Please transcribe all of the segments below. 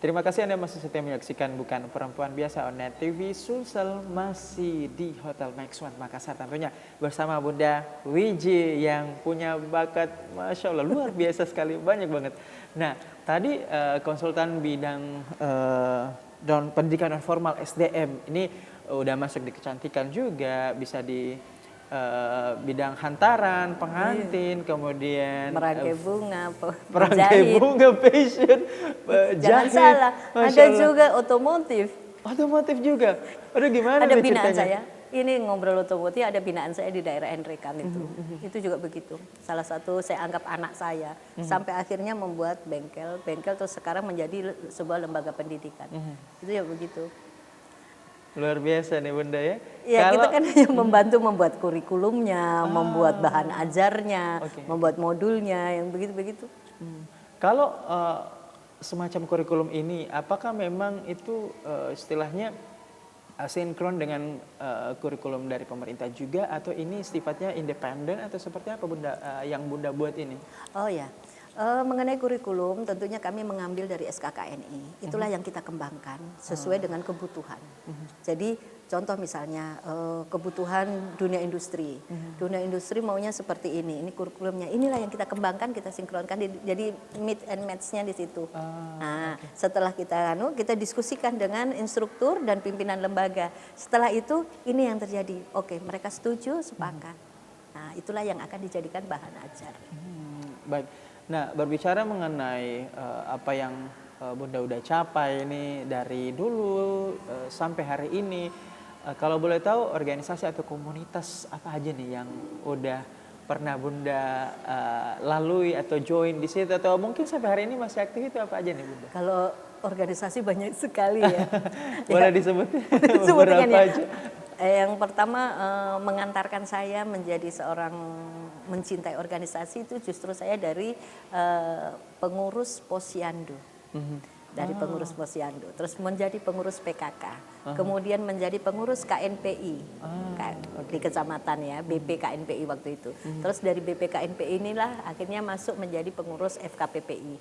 Terima kasih Anda masih setia menyaksikan Bukan Perempuan Biasa on Net TV Sulsel, masih di Hotel Max One Makassar tentunya bersama Bunda Wiji yang punya bakat Masya Allah luar biasa sekali, banyak banget. Nah tadi konsultan bidang pendidikan non formal SDM ini udah masuk di kecantikan juga, bisa di bidang hantaran, pengantin, kemudian merangkai bunga, perangkai bunga, fashion, jangan jahit. salah, Masya ada Allah. juga otomotif. Otomotif juga. Aduh gimana Ada nih binaan ceritanya? saya. Ini ngobrol otomotif, ada binaan saya di daerah Enrekan itu. Itu juga begitu. Salah satu saya anggap anak saya. Sampai akhirnya membuat bengkel terus sekarang menjadi sebuah lembaga pendidikan. Itu ya begitu. Luar biasa nih Bunda ya. Ya kita kan hanya membantu membuat kurikulumnya, membuat bahan ajarnya, membuat modulnya, yang begitu-begitu. Kalau semacam kurikulum ini, apakah memang itu istilahnya sinkron dengan kurikulum dari pemerintah juga, atau ini sifatnya independen atau seperti apa Bunda yang Bunda buat ini? Oh ya, mengenai kurikulum tentunya kami mengambil dari SKKNI. Itulah yang kita kembangkan sesuai dengan kebutuhan. Jadi contoh misalnya kebutuhan dunia industri. Dunia industri maunya seperti ini kurikulumnya. Inilah yang kita kembangkan, kita sinkronkan. Jadi meet and match-nya di situ. Setelah kita diskusikan dengan instruktur dan pimpinan lembaga. Setelah itu ini yang terjadi. Oke, mereka setuju, sepakat. Nah, itulah yang akan dijadikan bahan ajar. Baik. Nah, berbicara mengenai apa yang Bunda udah capai ini dari dulu sampai hari ini, kalau boleh tahu organisasi atau komunitas apa aja nih yang udah pernah Bunda lalui atau join di situ, atau mungkin sampai hari ini masih aktif, itu apa aja nih Bunda? Kalau organisasi banyak sekali ya. Boleh disebutin Sebutkan beberapa ya. aja? Yang pertama mengantarkan saya menjadi seorang mencintai organisasi itu justru saya dari pengurus Posyandu. Dari pengurus Posyandu, terus menjadi pengurus PKK, kemudian menjadi pengurus KNPI di kecamatan ya, BP KNPI waktu itu. Terus dari BP KNPI inilah akhirnya masuk menjadi pengurus FKPPI.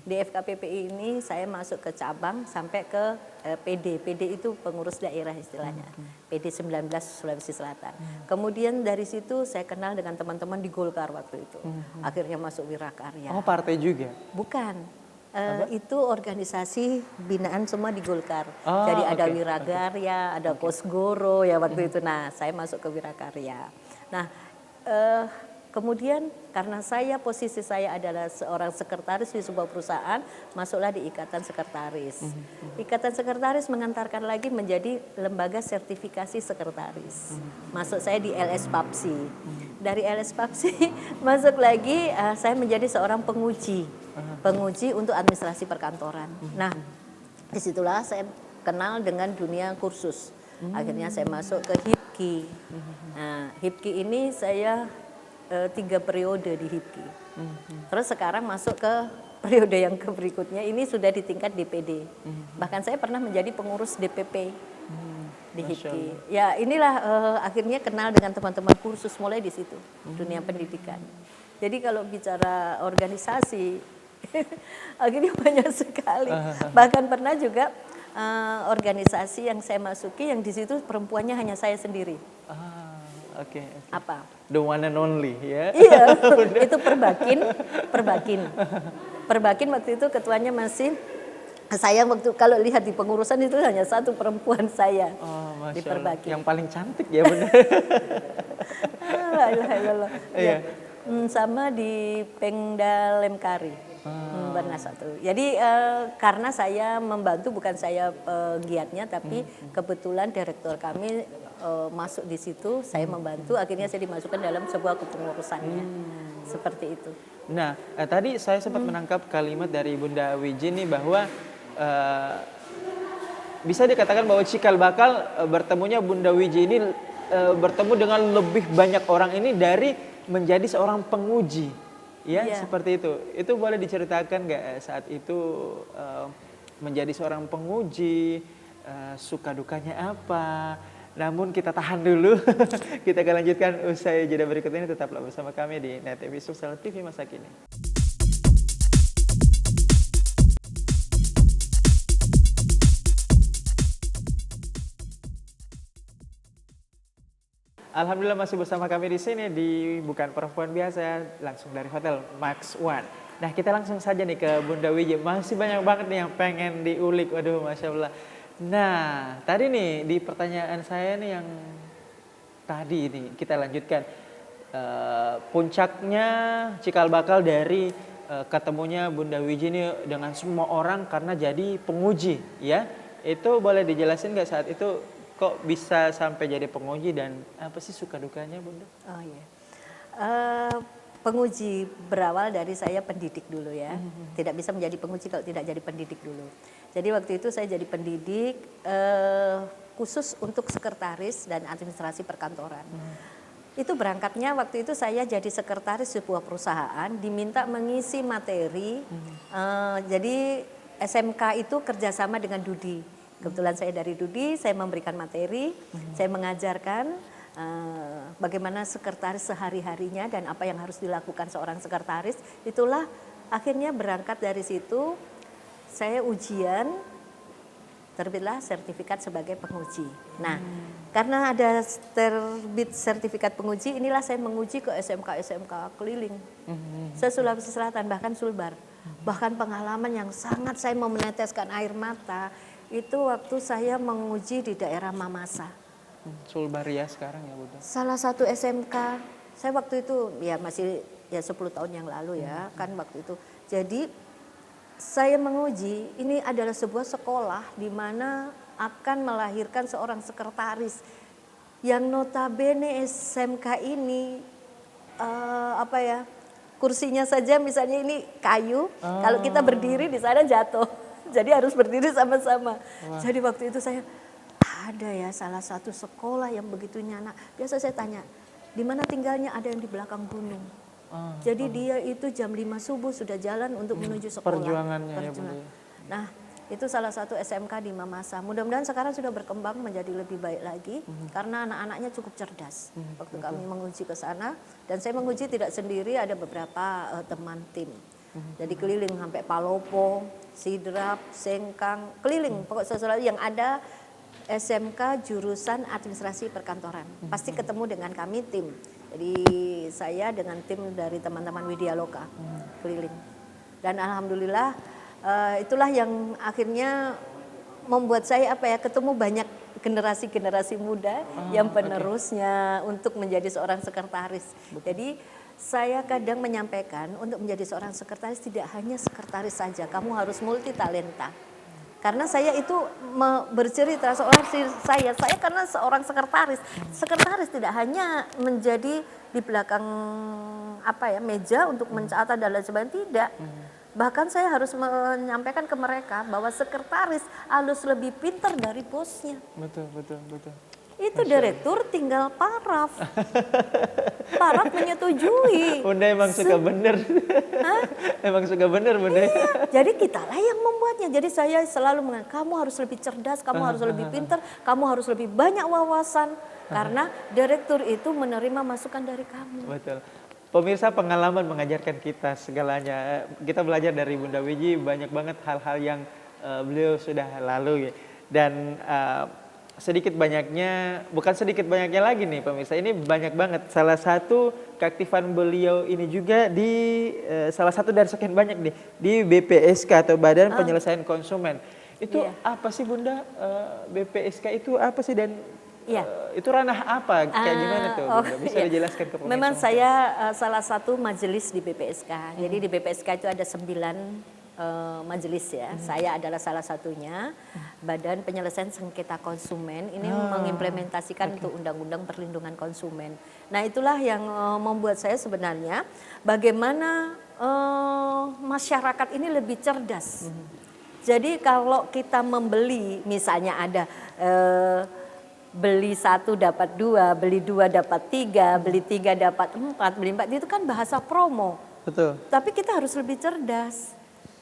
Di FKPPI ini saya masuk ke cabang sampai ke PD. PD itu pengurus daerah istilahnya. PD 19 Sulawesi Selatan. Kemudian dari situ saya kenal dengan teman-teman di Golkar waktu itu. Akhirnya masuk Wirakarya. Oh, partai juga? Bukan. Itu organisasi binaan semua di Golkar. Jadi ada Wirakarya, ada Kosgoro ya waktu itu. Nah, saya masuk ke Wirakarya. Nah, kemudian karena posisi saya adalah seorang sekretaris di sebuah perusahaan, masuklah di Ikatan Sekretaris. Ikatan Sekretaris mengantarkan lagi menjadi lembaga sertifikasi sekretaris. Masuk saya di LS Papsi. Dari LS Papsi masuk lagi saya menjadi seorang penguji untuk administrasi perkantoran. Nah, disitulah saya kenal dengan dunia kursus. Akhirnya saya masuk ke HIPKI. Nah, HIPKI ini saya 3 periode di HIPKI. Terus sekarang masuk ke periode yang berikutnya, ini sudah di tingkat DPD. Bahkan saya pernah menjadi pengurus DPP di HIPKI. Ya inilah akhirnya kenal dengan teman-teman kursus mulai di situ, dunia pendidikan. Jadi kalau bicara organisasi, akhirnya banyak sekali. Bahkan pernah juga organisasi yang saya masuki yang di situ perempuannya hanya saya sendiri. Oke. Apa? The one and only ya. Iya, itu Perbakin waktu itu ketuanya masih saya waktu kalau lihat di pengurusan itu hanya satu perempuan saya di Perbakin. Yang paling cantik ya benar. Ya. Sama di Pengda Lemkari. Pernah satu. Jadi karena saya membantu, bukan saya giatnya, tapi kebetulan direktur kami masuk di situ, saya membantu, akhirnya saya dimasukkan dalam sebuah kepengurusannya. Seperti itu. Nah, tadi saya sempat menangkap kalimat dari Bunda Wiji nih bahwa bisa dikatakan bahwa cikal bakal bertemunya Bunda Wiji ini bertemu dengan lebih banyak orang ini dari menjadi seorang penguji. Ya, seperti itu. Itu boleh diceritakan nggak saat itu menjadi seorang penguji, suka dukanya apa? Namun kita tahan dulu. Kita akan lanjutkan usai jeda berikut ini. Tetaplah bersama kami di Net TV Sulsel TV masa kini. Alhamdulillah masih bersama kami di sini di Bukan Perempuan Biasa, langsung dari Hotel Max One. Nah, kita langsung saja nih ke Bunda Wiji. Masih banyak banget nih yang pengen diulik. Waduh, Masya Allah. Nah, tadi nih di pertanyaan saya nih yang tadi ini kita lanjutkan. Puncaknya cikal bakal dari ketemunya Bunda Wiji ini dengan semua orang karena jadi penguji, ya. Itu boleh dijelasin nggak saat itu kok bisa sampai jadi penguji dan apa sih suka dukanya, Bunda? Oh iya. Penguji berawal dari saya pendidik dulu ya. Tidak bisa menjadi penguji kalau tidak jadi pendidik dulu. Jadi waktu itu saya jadi pendidik khusus untuk sekretaris dan administrasi perkantoran. Itu berangkatnya waktu itu saya jadi sekretaris sebuah perusahaan, diminta mengisi materi. Jadi SMK itu kerjasama dengan Dudi. Kebetulan saya dari Dudi, saya memberikan materi, saya mengajarkan bagaimana sekretaris sehari-harinya dan apa yang harus dilakukan seorang sekretaris. Itulah akhirnya berangkat dari situ, saya ujian, terbitlah sertifikat sebagai penguji. Nah, karena ada terbit sertifikat penguji, inilah saya menguji ke SMK-SMK keliling. Se-Sulawesi Selatan, bahkan Sulbar. Bahkan pengalaman yang sangat saya mau meneteskan air mata, itu waktu saya menguji di daerah Mamasa. Sulbar ya sekarang ya, Bunda. Salah satu SMK, saya waktu itu ya masih ya 10 tahun yang lalu ya, kan waktu itu. Jadi saya menguji, ini adalah sebuah sekolah di mana akan melahirkan seorang sekretaris yang notabene SMK ini kursinya saja misalnya ini kayu, kalau kita berdiri di sana jatuh. Jadi harus berdiri sama-sama. Jadi waktu itu saya ada ya salah satu sekolah yang begitu nyanak. Biasa saya tanya, di mana tinggalnya? Ada yang di belakang gunung. Jadi dia itu jam 5 subuh sudah jalan untuk menuju sekolah. Perjuangannya ya, Bunda. Nah, itu salah satu SMK di Mamasa. Mudah-mudahan sekarang sudah berkembang menjadi lebih baik lagi karena anak-anaknya cukup cerdas. Waktu kami menguji ke sana dan saya menguji tidak sendiri, ada beberapa teman tim. Jadi keliling sampai Palopo, Sidrap, Sengkang, keliling pokok sesuatu yang ada SMK jurusan administrasi perkantoran. Pasti ketemu dengan kami tim. Jadi saya dengan tim dari teman-teman Widya Loka keliling. Dan alhamdulillah itulah yang akhirnya membuat saya ketemu banyak generasi-generasi muda yang penerusnya untuk menjadi seorang sekretaris. Jadi saya kadang menyampaikan untuk menjadi seorang sekretaris tidak hanya sekretaris saja, kamu harus multi talenta. Karena saya itu bercerita seorang saya karena seorang sekretaris. Sekretaris tidak hanya menjadi di belakang meja untuk mencatat dan lain sebagainya, tidak. Bahkan saya harus menyampaikan ke mereka bahwa sekretaris harus lebih pintar dari bosnya. Betul. Itu direktur tinggal paraf. Paraf menyetujui. Bunda emang suka bener. Emang suka bener, Bunda. Iya, jadi kitalah yang membuatnya. Jadi saya selalu mengatakan, kamu harus lebih cerdas, kamu harus lebih pintar, kamu harus lebih banyak wawasan. Karena direktur itu menerima masukan dari kamu. Betul. Pemirsa, pengalaman mengajarkan kita segalanya. Kita belajar dari Bunda Wiji banyak banget hal-hal yang beliau sudah lalui. Dan sedikit banyaknya, bukan sedikit banyaknya lagi nih pemirsa, ini banyak banget. Salah satu keaktifan beliau ini juga di salah satu dari sekian banyak nih di BPSK atau Badan Penyelesaian Konsumen. Itu apa sih, Bunda? BPSK itu apa sih dan itu ranah apa? Kayak gimana tuh, Bunda? Bisa dijelaskan ke pemirsa? Memang saya salah satu majelis di BPSK. Jadi di BPSK itu ada 9 majelis ya. Saya adalah salah satunya. Badan Penyelesaian Sengketa Konsumen ini mengimplementasikan untuk Undang-Undang Perlindungan Konsumen. Nah, itulah yang membuat saya sebenarnya bagaimana masyarakat ini lebih cerdas. Jadi kalau kita membeli, misalnya ada beli 1 dapat 2, beli 2 dapat 3, beli 3 dapat 4, beli 4, itu kan bahasa promo. Betul. Tapi kita harus lebih cerdas.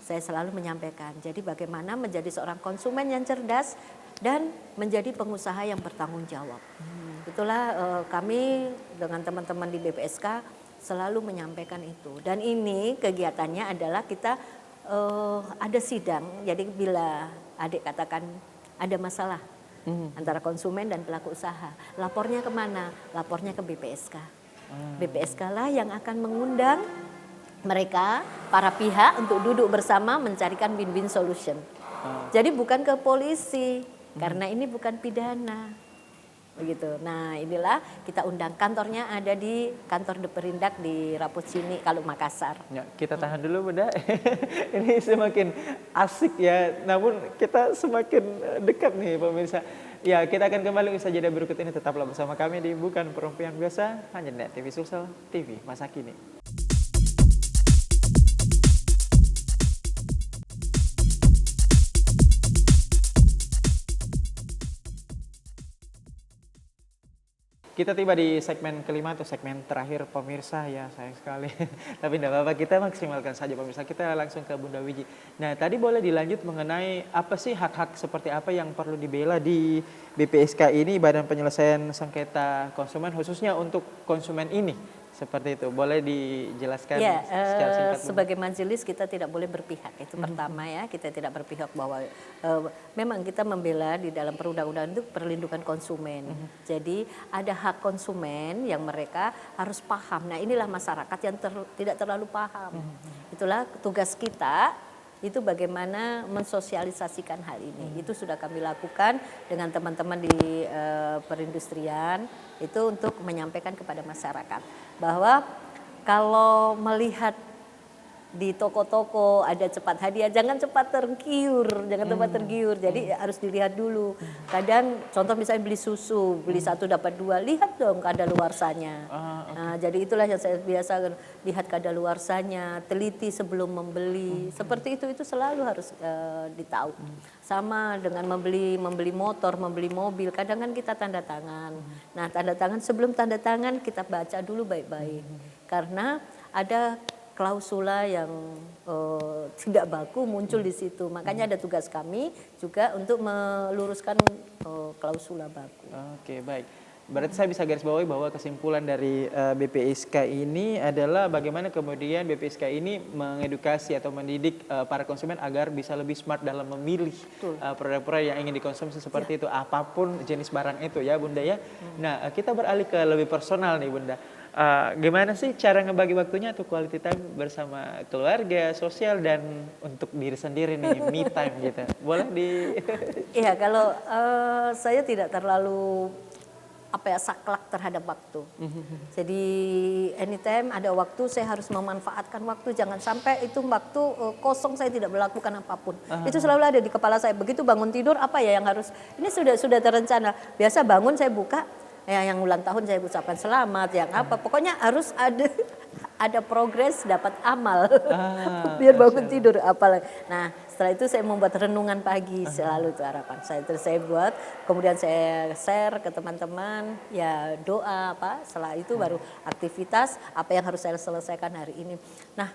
Saya selalu menyampaikan, jadi bagaimana menjadi seorang konsumen yang cerdas dan menjadi pengusaha yang bertanggung jawab. Itulah kami dengan teman-teman di BPSK selalu menyampaikan itu. Dan ini kegiatannya adalah kita ada sidang, jadi bila adik katakan ada masalah, antara konsumen dan pelaku usaha. Lapornya kemana? Lapornya ke BPSK. BPSK lah yang akan mengundang mereka, para pihak untuk duduk bersama mencarikan win-win solution. Jadi bukan ke polisi, karena ini bukan pidana. Begitu. Nah, inilah kita undang, kantornya ada di kantor Deperindak di Rapocini kalau Makassar. Ya, kita tahan dulu Bunda. Ini semakin asik ya, namun kita semakin dekat nih pemirsa. Ya, kita akan kembali usaha jeda berikut ini, tetaplah bersama kami di Bukan Perempuan Biasa, hanya di TV Sulsel, TV masa kini. Kita tiba di segmen kelima atau segmen terakhir pemirsa, ya sayang sekali. Tapi tidak apa-apa, kita maksimalkan saja pemirsa. Kita langsung ke Bunda Wiji. Nah, tadi boleh dilanjut mengenai apa sih hak-hak seperti apa yang perlu dibela di BPSK ini, Badan Penyelesaian Sengketa Konsumen, khususnya untuk konsumen ini. Seperti itu, boleh dijelaskan ya, secara singkat? Sebagai majelis kita tidak boleh berpihak, itu pertama ya, kita tidak berpihak bahwa memang kita membela di dalam perundang-undangan itu perlindungan konsumen. Jadi ada hak konsumen yang mereka harus paham. Nah, inilah masyarakat yang tidak terlalu paham. Itulah tugas kita, itu bagaimana mensosialisasikan hal ini. Itu sudah kami lakukan dengan teman-teman di perindustrian, itu untuk menyampaikan kepada masyarakat bahwa kalau melihat di toko-toko ada cepat hadiah, jangan cepat tergiur, Jadi harus dilihat dulu. Kadang contoh misalnya beli susu, beli 1 dapat 2, lihat dong kadaluarsanya. Nah, jadi itulah yang saya biasa lihat kadaluarsanya, teliti sebelum membeli. Seperti itu selalu harus ditahu. Sama dengan membeli motor, membeli mobil, kadang kan kita tanda tangan. Nah, tanda tangan, sebelum tanda tangan kita baca dulu baik-baik. Karena ada klausula yang tidak baku muncul di situ. Makanya ada tugas kami juga untuk meluruskan klausula baku. Oke, baik. Berarti saya bisa garis bawahi bahwa kesimpulan dari BPSK ini adalah bagaimana kemudian BPSK ini mengedukasi atau mendidik para konsumen agar bisa lebih smart dalam memilih produk-produk yang ingin dikonsumsi seperti itu, apapun jenis barang itu ya Bunda ya. Nah, kita beralih ke lebih personal nih Bunda. Gimana sih cara ngebagi waktunya untuk quality time bersama keluarga, sosial, dan untuk diri sendiri nih, me time gitu. Boleh di... Iya, kalau saya tidak terlalu saklek terhadap waktu. Jadi anytime ada waktu saya harus memanfaatkan waktu, jangan sampai itu waktu kosong saya tidak melakukan apapun. Itu selalu ada di kepala saya. Begitu bangun tidur apa ya yang harus, ini sudah terencana. Biasa bangun saya buka, ya yang ulang tahun saya ucapkan selamat, yang apa, pokoknya harus ada progres, dapat amal biar bangun tidur apalagi. Nah, setelah itu saya membuat renungan pagi, selalu itu harapan saya. Terus saya buat, kemudian saya share ke teman-teman, ya doa apa, setelah itu baru aktivitas apa yang harus saya selesaikan hari ini. Nah,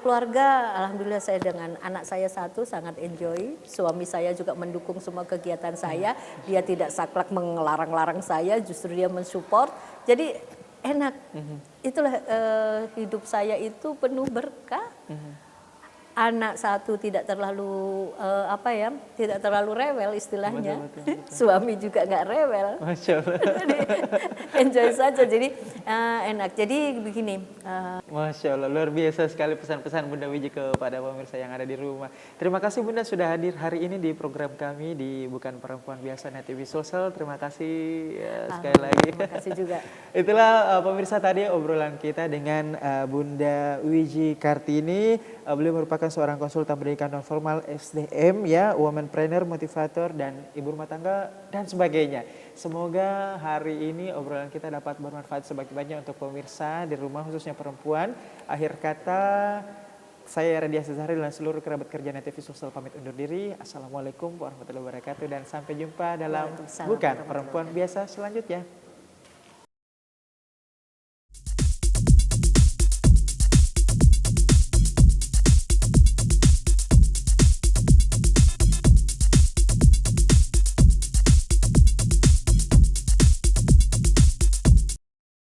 keluarga, alhamdulillah saya dengan anak saya 1 sangat enjoy. Suami saya juga mendukung semua kegiatan saya. Dia tidak saklek melarang-larang saya, justru dia mensupport. Jadi enak. Itulah hidup saya itu penuh berkah. Anak 1 tidak terlalu tidak terlalu rewel istilahnya. Betul. Suami juga nggak rewel. Masya Allah. Jadi enjoy saja, jadi enak. Jadi begini. Masya Allah, luar biasa sekali pesan-pesan Bunda Wiji kepada pemirsa yang ada di rumah. Terima kasih Bunda sudah hadir hari ini di program kami di Bukan Perempuan Biasa Net TV Sulsel. Terima kasih sekali lagi. Terima kasih juga. Itulah pemirsa tadi obrolan kita dengan Bunda Wiji Kartini. Beliau merupakan seorang konsultan pendidikan non formal SDM ya, womanpreneur, motivator, dan ibu rumah tangga dan sebagainya. Semoga hari ini obrolan kita dapat bermanfaat sebaik-baiknya untuk pemirsa di rumah khususnya perempuan. Akhir kata, saya Radia Sezari dan seluruh kerabat kerja Net TV Sulsel pamit undur diri. Assalamualaikum warahmatullahi wabarakatuh dan sampai jumpa dalam Bukan Perempuan Biasa selanjutnya.